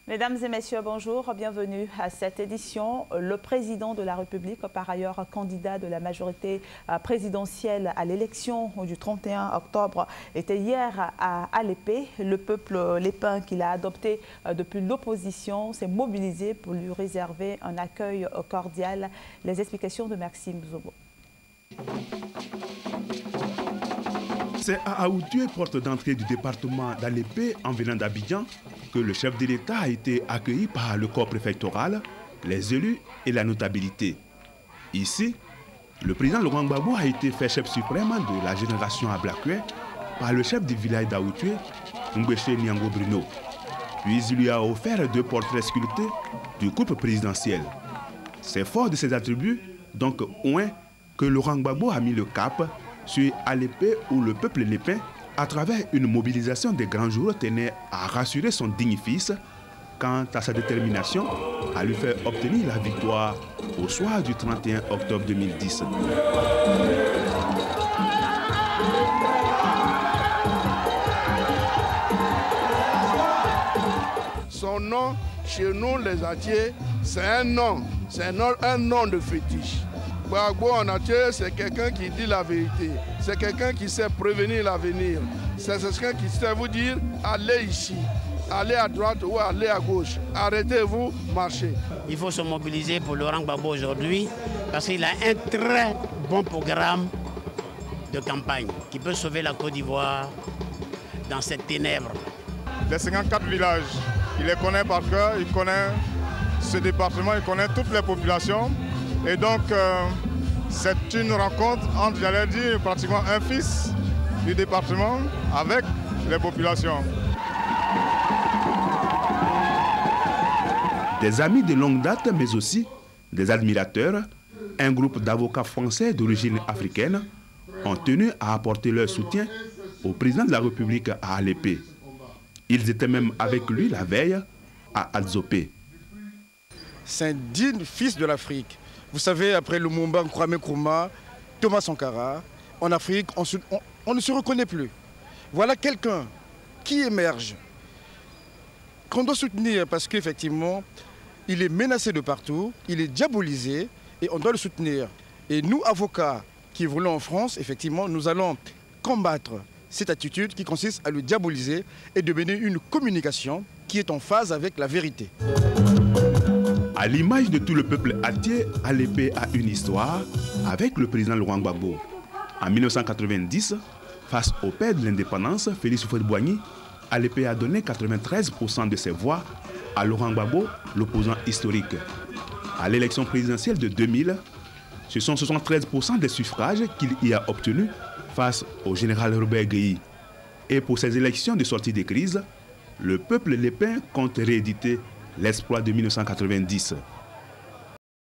Mesdames et messieurs, bonjour, bienvenue à cette édition. Le président de la République, par ailleurs candidat de la majorité présidentielle à l'élection du 31 octobre, était hier à Alépé. Le peuple lépin qu'il a adopté depuis l'opposition s'est mobilisé pour lui réserver un accueil cordial. Les explications de Maxime Zobo. C'est à Aoutoué, porte d'entrée du département d'Alépé, en venant d'Abidjan, que le chef de l'État a été accueilli par le corps préfectoral, les élus et la notabilité. Ici, le président Laurent Gbagbo a été fait chef suprême de la génération Ablakoué par le chef du village d'Aoutoué, Mbéché Niango Bruno. Puis il lui a offert 2 portraits sculptés du couple présidentiel. C'est fort de ses attributs, donc ouin, que Laurent Gbagbo a mis le cap sur Alépé où le peuple lépin, à travers une mobilisation des grands jours, tenait à rassurer son digne fils quant à sa détermination à lui faire obtenir la victoire au soir du 31 octobre 2010. Son nom, chez nous les Atiers, c'est un nom de fétiche. Gbagbo en entier, c'est quelqu'un qui dit la vérité. C'est quelqu'un qui sait prévenir l'avenir. C'est quelqu'un qui sait vous dire, allez ici, allez à droite ou allez à gauche. Arrêtez-vous, marchez. Il faut se mobiliser pour Laurent Gbagbo aujourd'hui parce qu'il a un très bon programme de campagne qui peut sauver la Côte d'Ivoire dans cette ténèbre. Les 54 villages, il les connaît par cœur, il connaît ce département, il connaît toutes les populations. Et donc, c'est une rencontre entre, j'allais dire, pratiquement un fils du département avec les populations. Des amis de longue date, mais aussi des admirateurs, un groupe d'avocats français d'origine africaine ont tenu à apporter leur soutien au président de la République à Alépé. Ils étaient même avec lui la veille à Adzopé. C'est un digne fils de l'Afrique. Vous savez, après Lumumba, Kwame Nkrumah, Thomas Sankara, en Afrique, on ne se reconnaît plus. Voilà quelqu'un qui émerge, qu'on doit soutenir parce qu'effectivement, il est menacé de partout, il est diabolisé et on doit le soutenir. Et nous, avocats qui voulons en France, effectivement, nous allons combattre cette attitude qui consiste à le diaboliser et de mener une communication qui est en phase avec la vérité. À l'image de tout le peuple atié, Alépé a une histoire avec le président Laurent Gbagbo. En 1990, face au père de l'indépendance, Félix Houphouët-Boigny, Alépé a donné 93% de ses voix à Laurent Gbagbo, l'opposant historique. À l'élection présidentielle de 2000, ce sont 73% des suffrages qu'il y a obtenus face au général Robert Guéhi. Et pour ces élections de sortie de crise, le peuple lépin compte rééditer l'exploit de 1990.